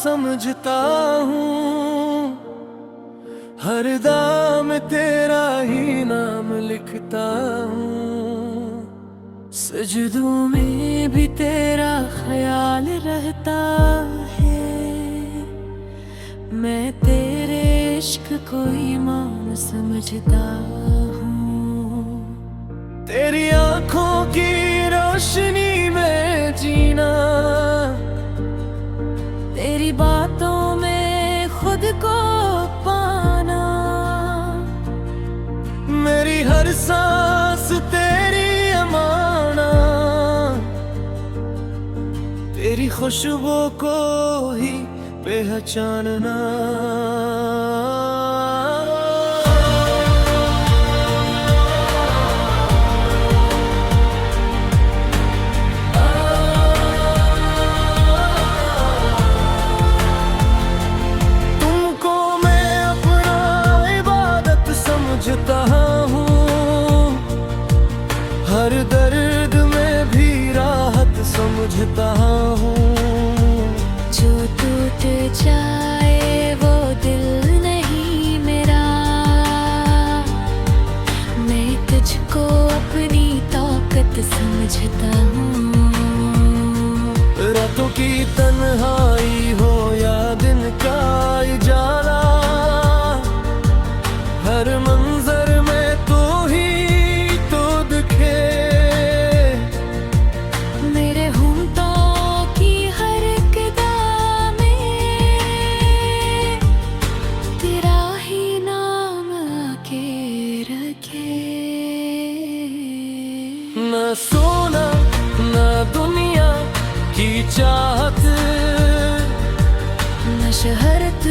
समझता हूँ, हर दाम तेरा ही नाम लिखता हूँ। सजदों में भी तेरा ख्याल रहता है, मैं तेरे इश्क को ईमान समझता हूँ। तेरी आँखों की रोशनी में जीना, तेरी बातों में खुद को पाना, मेरी हर सांस तेरी अमाना, तेरी खुशबू को ही पहचानना। समझता हूँ, हर दर्द में भी राहत समझता हूँ। जो टूट जाए वो दिल नहीं मेरा, मैं तुझको अपनी ताकत समझता हूँ। रातों की तन्हाई हो या दिन का उजाला, हर मंजर में तू ही तो दिखे। मेरे होंठों की हर अदा में तेरा ही नाम आके रखे। न सोना न दुनिया की चाहत, न शहरत